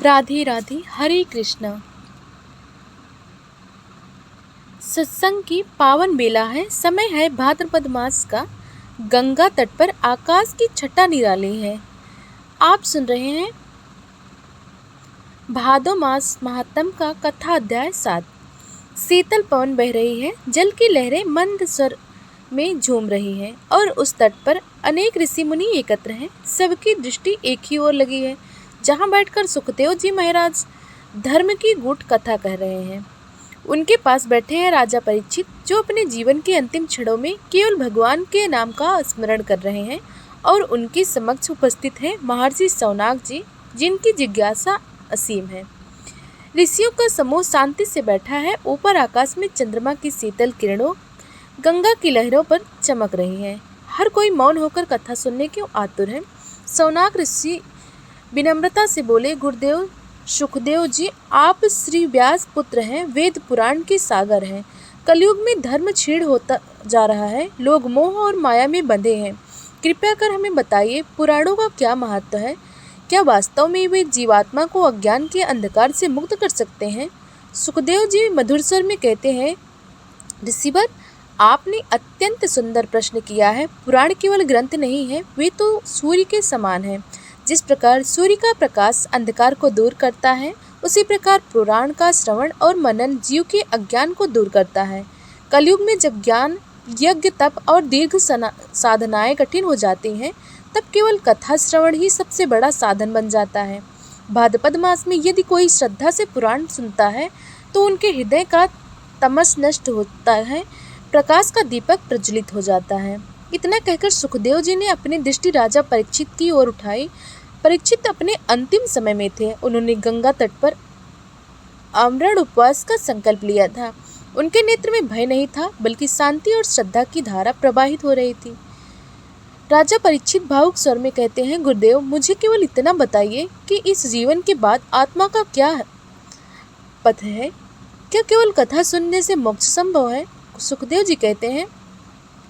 राधे राधे, हरे कृष्णा। सत्संग की पावन बेला है। समय है भाद्रपद मास का। गंगा तट पर आकाश की छटा निराली है। आप सुन रहे हैं भादो मास महात्म का कथा अध्याय 7। शीतल पवन बह रही है, जल की लहरें मंद स्वर में झूम रही हैं और उस तट पर अनेक ऋषि मुनि एकत्र हैं। सबकी दृष्टि एक ही ओर लगी है, जहाँ बैठकर सुखदेव जी महाराज धर्म की गूढ़ कथा कह रहे हैं। उनके पास बैठे हैं राजा परीक्षित, जो अपने जीवन के अंतिम क्षणों में केवल भगवान के नाम का स्मरण कर रहे हैं, और उनके समक्ष उपस्थित हैं महर्षि शौनक जी, जिनकी जिज्ञासा असीम है। ऋषियों का समूह शांति से बैठा है। ऊपर आकाश में चंद्रमा की शीतल किरणों गंगा की लहरों पर चमक रही हैं। हर कोई मौन होकर कथा सुनने के आतुर है। शौनक ऋषि विनम्रता से बोले, गुरुदेव सुखदेव जी, आप श्री व्यास पुत्र हैं, वेद पुराण के सागर हैं। कलयुग में धर्म क्षीण होता जा रहा है, लोग मोह और माया में बंधे हैं। कृपया कर हमें बताइए, पुराणों का क्या महत्व है? क्या वास्तव में वे जीवात्मा को अज्ञान के अंधकार से मुक्त कर सकते हैं? सुखदेव जी मधुर स्वर में कहते हैं, ऋषिवर, आपने अत्यंत सुंदर प्रश्न किया है। पुराण केवल ग्रंथ नहीं है, वे तो सूर्य के समान हैं। जिस प्रकार सूर्य का प्रकाश अंधकार को दूर करता है, उसी प्रकार पुराण का श्रवण और मनन जीव के अज्ञान को दूर करता है। कलयुग में जब ज्ञान, यज्ञ, तप और दीर्घ साधनाएं कठिन हो जाती हैं, तब केवल कथा श्रवण ही सबसे बड़ा साधन बन जाता है। भाद्रपद मास में यदि कोई श्रद्धा से पुराण सुनता है, तो उनके हृदय का तमस नष्ट होता है, प्रकाश का दीपक प्रज्वलित हो जाता है। इतना कहकर सुखदेव जी ने अपनी दृष्टि राजा परीक्षित की ओर उठाई। परीक्षित अपने अंतिम समय में थे। उन्होंने गंगा तट पर आमरण उपवास का संकल्प लिया था। उनके नेत्र में भय नहीं था, बल्कि शांति और श्रद्धा की धारा प्रवाहित हो रही थी। राजा परीक्षित भावुक स्वर में कहते हैं, गुरुदेव, मुझे केवल इतना बताइए कि इस जीवन के बाद आत्मा का क्या पथ है? क्या केवल कथा सुनने से मोक्ष संभव है? सुखदेव जी कहते हैं,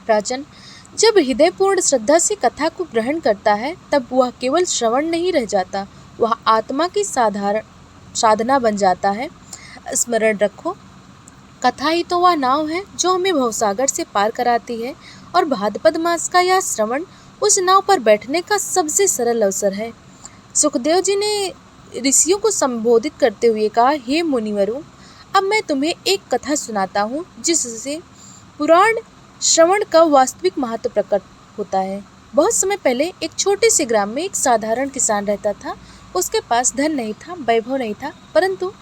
राजन, जब हृदय पूर्ण श्रद्धा से कथा को ग्रहण करता है, तब वह केवल श्रवण नहीं रह जाता, वह आत्मा की साधना बन जाता है। स्मरण रखो, कथा ही तो वह नाव है जो हमें भवसागर से पार कराती है, और भाद्रपद मास का यह श्रवण उस नाव पर बैठने का सबसे सरल अवसर है। सुखदेव जी ने ऋषियों को संबोधित करते हुए कहा, हे मुनिवरों, अब मैं तुम्हें एक कथा सुनाता हूँ, जिससे पुराण श्रवण का वास्तविक महत्व प्रकट होता है। बहुत समय पहले एक छोटे से ग्राम में एक साधारण किसान रहता था। उसके पास धन नहीं था, वैभव नहीं था, परंतु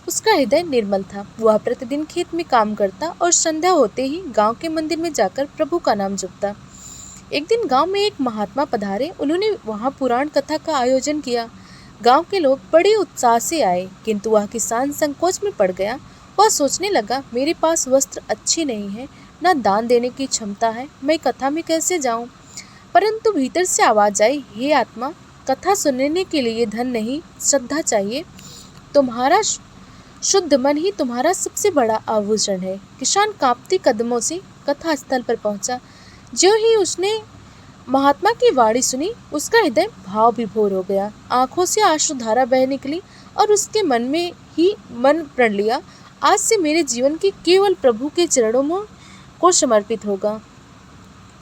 उसका हृदय निर्मल था। वह प्रतिदिन खेत में काम करता और संध्या होते ही गांव के मंदिर में जाकर प्रभु का नाम जपता। एक दिन गांव में एक महात्मा पधारे। उन्होंने वहां पुराण कथा का आयोजन किया। गांव के लोग बड़े उत्साह से आए, किंतु वह किसान संकोच में पड़ गया। वह सोचने लगा, मेरे पास वस्त्र अच्छे नहीं है, न दान देने की क्षमता है, मैं कथा में कैसे जाऊं? परंतु भीतर से आवाज आई, हे आत्मा, कथा सुनने के लिए धन नहीं, श्रद्धा चाहिए। तुम्हारा शुद्ध मन ही तुम्हारा सबसे बड़ा आभूषण है। किसान कांपते कदमों से कथा स्थल पर पहुंचा। जो ही उसने महात्मा की वाणी सुनी, उसका हृदय भाव विभोर हो गया। आंखों से आंसुधारा बह निकली और उसके मन प्रण लिया, आज से मेरे जीवन की केवल प्रभु के चरणों में को समर्पित होगा।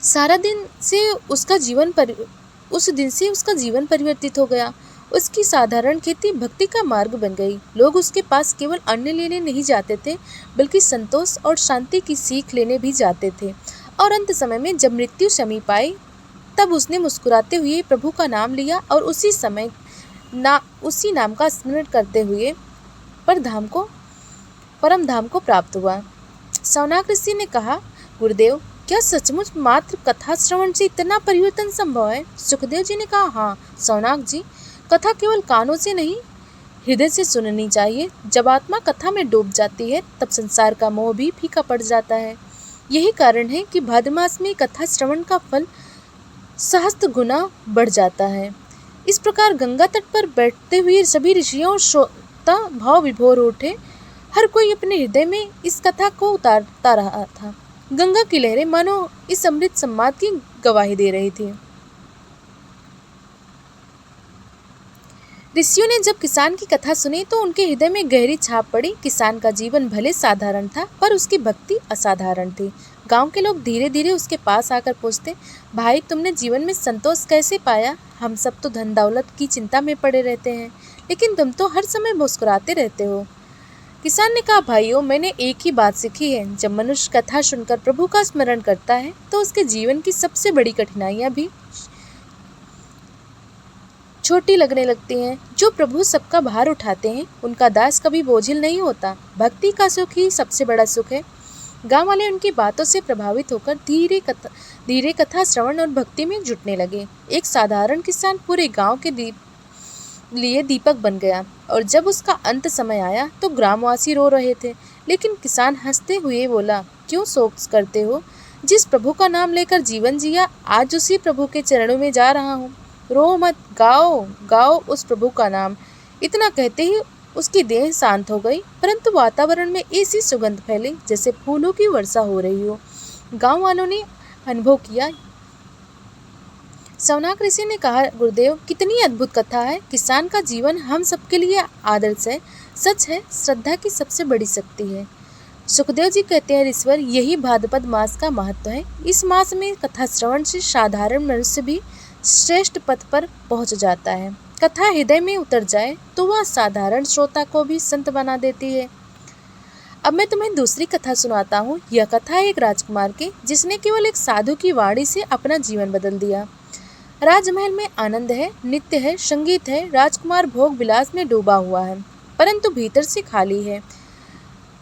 उस दिन से उसका जीवन परिवर्तित हो गया। उसकी साधारण खेती भक्ति का मार्ग बन गई। लोग उसके पास केवल अन्न लेने नहीं जाते थे, बल्कि संतोष और शांति की सीख लेने भी जाते थे। और अंत समय में जब मृत्यु समीप आई, तब उसने मुस्कुराते हुए प्रभु का नाम लिया और उसी नाम का स्मरण करते हुए परम धाम को प्राप्त हुआ। शौनक ऋषि ने कहा, गुरुदेव, क्या सचमुच मात्र कथा श्रवण से इतना परिवर्तन संभव है? सुखदेव जी ने कहा, हाँ शौनक जी, कथा केवल कानों से नहीं, हृदय से सुननी चाहिए। जब आत्मा कथा में डूब जाती है, तब संसार का मोह भी फीका पड़ जाता है। यही कारण है कि भाद्र मास में कथा श्रवण का फल सहस्त्र गुना बढ़ जाता है। इस प्रकार गंगा तट पर बैठते हुए सभी ऋषियों और श्रोता भाव विभोर उठे। हर कोई अपने हृदय में इस कथा को उतारता रहा था। गंगा की लहरें मानो इस अमृत संवाद की गवाही दे रही थी। ऋषियों ने जब किसान की कथा सुनी तो उनके हृदय में गहरी छाप पड़ी। किसान का जीवन भले साधारण था, पर उसकी भक्ति असाधारण थी। गांव के लोग धीरे धीरे उसके पास आकर पूछते, भाई तुमने जीवन में संतोष कैसे पाया? हम सब तो धन दौलत की चिंता में पड़े रहते हैं, लेकिन तुम तो हर समय मुस्कुराते रहते हो। किसान ने कहा, भाइयों मैंने एक ही बात सीखी है, जब मनुष्य कथा सुनकर प्रभु का स्मरण करता है तो उसके जीवन की सबसे बड़ी कठिनाइयां भी छोटी लगने लगती हैं। जो प्रभु सबका भार उठाते हैं उनका दास कभी बोझिल नहीं होता। भक्ति का सुख ही सबसे बड़ा सुख है। गांव वाले उनकी बातों से प्रभावित होकर धीरे कथा श्रवण और भक्ति में जुटने लगे। एक साधारण किसान पूरे गांव के लिए दीपक बन गया, और जब उसका अंत समय आया तो ग्रामवासी रो रहे थे, लेकिन किसान हंसते हुए बोला, क्यों शोक करते हो? जिस प्रभु का नाम लेकर जीवन जिया, आज उसी प्रभु के चरणों में जा रहा हूँ। रो मत, गाओ गाओ उस प्रभु का नाम। इतना कहते ही उसकी देह शांत हो गई, परंतु वातावरण में ऐसी सुगंध फैली जैसे फूलों की वर्षा हो रही हो। गांव वालों ने अनुभव किया। सौनाक ऋषि ने कहा, गुरुदेव कितनी अद्भुत कथा है। किसान का जीवन हम सबके लिए आदर्श है। सच है, श्रद्धा की सबसे बड़ी शक्ति है। सुखदेव जी कहते हैं, ऋषिवर यही भाद्रपद मास का महत्व है। इस मास में कथा श्रवण से साधारण मनुष्य भी श्रेष्ठ पथ पर पहुंच जाता है। कथा हृदय में उतर जाए तो वह साधारण श्रोता को भी संत बना देती है। अब मैं तुम्हें दूसरी कथा सुनाता हूँ। यह कथा है एक राजकुमार की, जिसने केवल एक साधु की वाणी से अपना जीवन बदल दिया। राजमहल में आनंद है, नृत्य है, संगीत है। राजकुमार भोग विलास में डूबा हुआ है, परंतु भीतर से खाली है।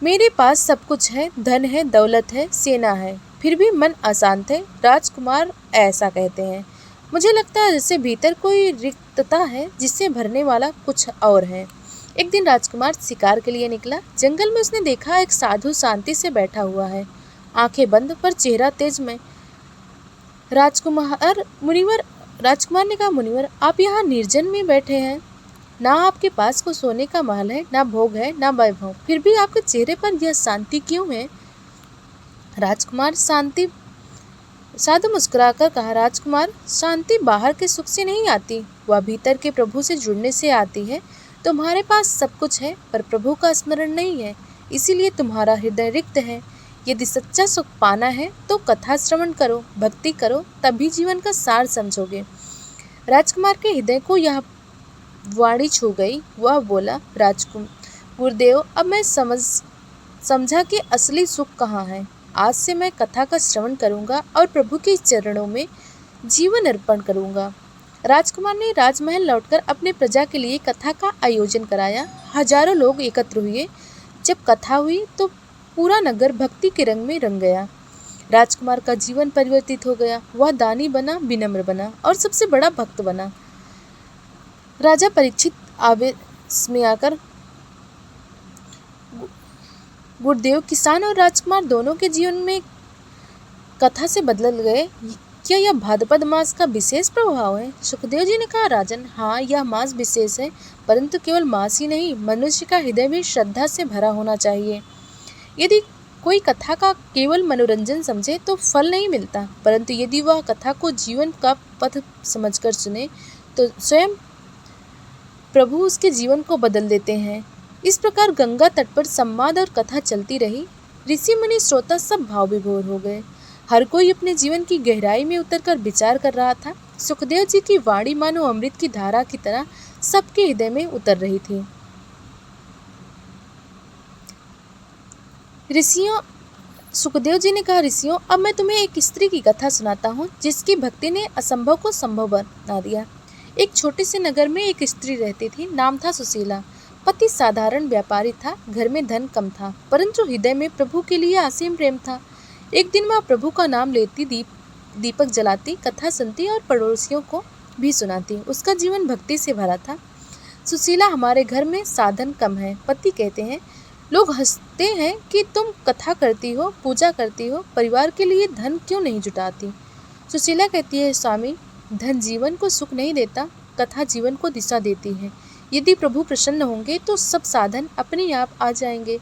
मेरे पास सब कुछ है, धन है, दौलत है, सेना है, फिर भी मन अशांत है। राजकुमार ऐसा कहते हैं। मुझे लगता है जैसे भीतर कोई रिक्तता है जिससे भरने वाला कुछ और है। एक दिन राजकुमार शिकार के लिए निकला। जंगल में उसने देखा एक साधु शांति से बैठा हुआ है, आंखें बंद पर चेहरा तेज में। राजकुमार ने कहा, मुनिवर आप यहाँ निर्जन में बैठे हैं, ना आपके पास को सोने का महल है, ना भोग है, ना वैभव, फिर भी आपके चेहरे पर यह शांति क्यों है? साधु मुस्कुराकर कहा, राजकुमार शांति बाहर के सुख से नहीं आती, वह भीतर के प्रभु से जुड़ने से आती है। तुम्हारे पास सब कुछ है, पर प्रभु का स्मरण नहीं है, इसीलिए तुम्हारा हृदय रिक्त है। यदि सच्चा सुख पाना है तो कथा श्रवण करो, भक्ति करो, तभी जीवन का सार समझोगे। राजकुमार के हृदय को यह वाणी छू गई। वह बोला, गुरुदेव अब मैं समझा कि असली सुख कहाँ है। आज से मैं कथा का श्रवण करूंगा और प्रभु के चरणों में जीवन अर्पण करूंगा। राजकुमार ने राजमहल लौटकर अपने प्रजा के लिए कथा का आयोजन कराया। हजारों लोग एकत्र हुए। जब कथा हुई तो पूरा नगर भक्ति के रंग में रंग गया। राजकुमार का जीवन परिवर्तित हो गया। वह दानी बना, विनम्र बना और सबसे बड़ा भक्त बना। राजा परीक्षित आवेश में आकर, गुरुदेव किसान और राजकुमार दोनों के जीवन में कथा से बदल गए, क्या यह भाद्रपद मास का विशेष प्रभाव है? सुखदेव जी ने कहा, राजन हाँ, यह मास विशेष है, परंतु केवल मास ही नहीं, मनुष्य का हृदय भी श्रद्धा से भरा होना चाहिए। यदि कोई कथा का केवल मनोरंजन समझे तो फल नहीं मिलता, परंतु यदि वह कथा को जीवन का पथ समझकर सुने तो स्वयं प्रभु उसके जीवन को बदल देते हैं। इस प्रकार गंगा तट पर संवाद और कथा चलती रही। ऋषि मुनि श्रोता सब भाव विभोर हो गए। हर कोई अपने जीवन की गहराई में उतरकर विचार कर रहा था। सुखदेव जी की वाणी मानो अमृत की धारा की तरह सबके हृदय में उतर रही थी। सुखदेव जी ने कहा, ऋषियों अब मैं तुम्हें एक स्त्री की कथा सुनाता हूँ, जिसकी भक्ति ने असंभव को संभव बना दिया। एक छोटे से नगर में एक स्त्री रहती थी, नाम था सुशीला। पति साधारण व्यापारी था, घर में धन कम था, परंतु हृदय में प्रभु के लिए असीम प्रेम था। एक दिन वह प्रभु का नाम लेती, दीपक जलाती, कथा सुनती और पड़ोसियों को भी सुनाती। उसका जीवन भक्ति से भरा था। सुशीला, हमारे घर में साधन कम है, पति कहते हैं। लोग हंसते हैं कि तुम कथा करती हो, पूजा करती हो, परिवार के लिए धन क्यों नहीं जुटाती? सुशीला कहती है, स्वामी धन जीवन को सुख नहीं देता, कथा जीवन को दिशा देती है। यदि प्रभु प्रसन्न होंगे तो सब साधन अपने आप आ जाएंगे,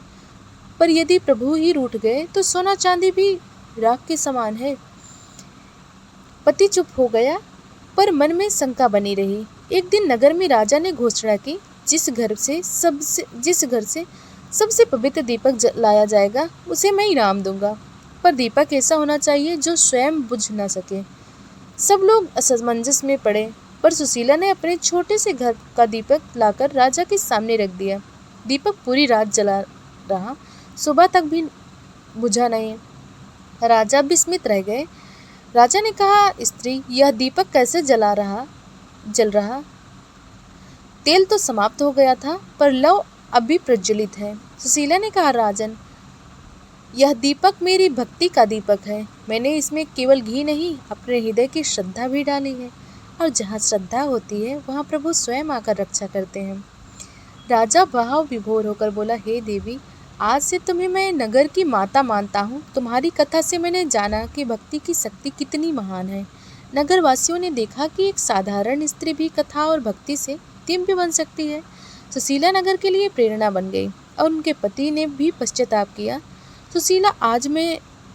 पर यदि प्रभु ही रूठ गए तो सोना चांदी भी राख के समान है। पति चुप हो गया, पर मन में शंका बनी रही। एक दिन नगर में राजा ने घोषणा की, जिस घर से सबसे पवित्र दीपक लाया जाएगा उसे मैं इनाम दूंगा, पर दीपक ऐसा होना चाहिए जो स्वयं बुझ न सके। सब लोग असमंजस में पड़े, पर सुशीला ने अपने छोटे से घर का दीपक लाकर राजा के सामने रख दिया। दीपक पूरी रात जला रहा, सुबह तक भी बुझा नहीं। राजा विस्मित रह गए। राजा ने कहा, स्त्री, यह दीपक कैसे जल रहा? तेल तो समाप्त हो गया था, पर लौ अभी प्रज्वलित है। सुशीला ने कहा, राजन, यह दीपक मेरी भक्ति का दीपक है। मैंने इसमें केवल घी नहीं, अपने हृदय की श्रद्धा भी डाली है, और जहाँ श्रद्धा होती है वहाँ प्रभु स्वयं आकर रक्षा करते हैं। राजा भाव विभोर होकर बोला, हे देवी, आज से तुम्हें मैं नगर की माता मानता हूँ। तुम्हारी कथा से मैंने जाना कि भक्ति की शक्ति कितनी महान है। नगर वासियों ने देखा कि एक साधारण स्त्री भी कथा और भक्ति से दिव्य बन सकती है। सुशीला नगर के लिए प्रेरणा बन गई, और उनके पति ने भी पश्चाताप किया।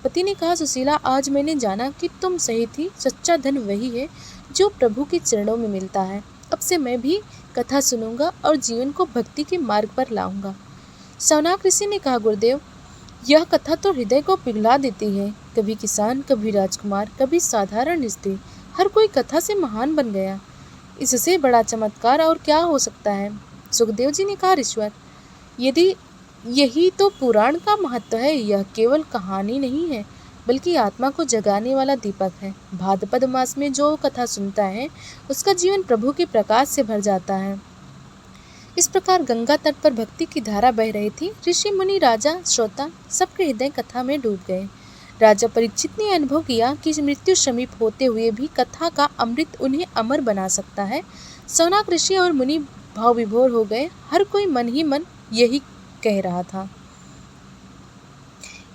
पति ने कहा, सुशीला, आज मैंने जाना कि तुम सही थी। सच्चा धन वही है जो प्रभु के चरणों में मिलता है। अब से मैं भी कथा सुनूंगा और जीवन को भक्ति के मार्ग पर लाऊंगा। सौनक ऋषि ने कहा, गुरुदेव, यह कथा तो हृदय को पिघला देती है। कभी किसान, कभी राजकुमार, कभी साधारण स्त्री, हर कोई कथा से महान बन गया। इससे बड़ा चमत्कार और क्या हो सकता है? सुखदेव जी ने कहा, ऋषवर, यदि यही तो पुराण का महत्व है। यह केवल कहानी नहीं है, बल्कि आत्मा को जगाने वाला दीपक है। भाद्रपद मास में जो कथा सुनता है, उसका जीवन प्रभु के प्रकाश से भर जाता है। इस प्रकार गंगा तट पर भक्ति की धारा बह रही थी। ऋषि, मुनि, राजा, श्रोता, सबके हृदय कथा में डूब गए। राजा परीक्षित ने अनुभव किया कि मृत्यु समीप होते हुए भी कथा का अमृत उन्हें अमर बना सकता है। सौनक ऋषि और मुनि भाव विभोर हो गए। हर कोई मन ही मन यही कह रहा था।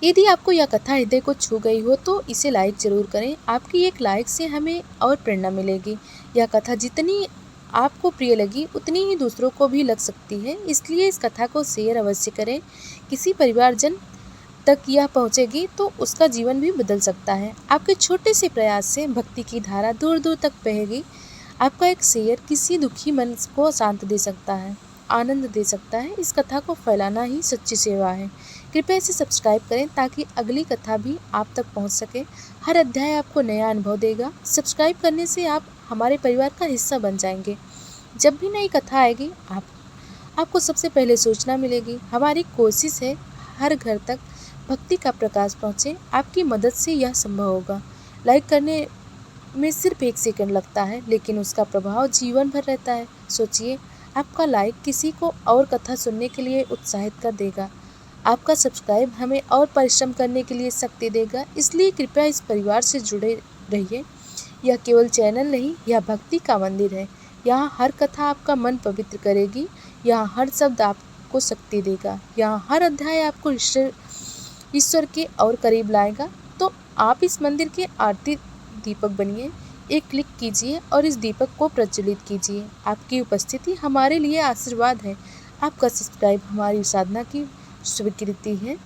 यदि आपको यह कथा हृदय को छू गई हो तो इसे लाइक जरूर करें। आपकी एक लाइक से हमें और प्रेरणा मिलेगी। यह कथा जितनी आपको प्रिय लगी उतनी ही दूसरों को भी लग सकती है, इसलिए इस कथा को शेयर अवश्य करें। किसी परिवारजन तक यह पहुंचेगी तो उसका जीवन भी बदल सकता है। आपके छोटे से प्रयास से भक्ति की धारा दूर दूर तक बहेगी। आपका एक शेयर किसी दुखी मन को शांत दे सकता है, आनंद दे सकता है। इस कथा को फैलाना ही सच्ची सेवा है। कृपया इसे सब्सक्राइब करें ताकि अगली कथा भी आप तक पहुंच सके। हर अध्याय आपको नया अनुभव देगा। सब्सक्राइब करने से आप हमारे परिवार का हिस्सा बन जाएंगे। जब भी नई कथा आएगी आपको सबसे पहले सूचना मिलेगी। हमारी कोशिश है हर घर तक भक्ति का प्रकाश पहुंचे। आपकी मदद से यह संभव होगा। लाइक करने में सिर्फ 1 सेकंड लगता है, लेकिन उसका प्रभाव जीवन भर रहता है। सोचिए, आपका लाइक किसी को और कथा सुनने के लिए उत्साहित कर देगा। आपका सब्सक्राइब हमें और परिश्रम करने के लिए शक्ति देगा। इसलिए कृपया इस परिवार से जुड़े रहिए। यह केवल चैनल नहीं, यह भक्ति का मंदिर है। यहाँ हर कथा आपका मन पवित्र करेगी। यहाँ हर शब्द आपको शक्ति देगा। यहाँ हर अध्याय आपको ईश्वर के और करीब लाएगा। तो आप इस मंदिर के आरती दीपक बनिए। एक क्लिक कीजिए और इस दीपक को प्रज्वलित कीजिए। आपकी उपस्थिति हमारे लिए आशीर्वाद है। आपका सब्सक्राइब हमारी साधना की स्वीकृति है।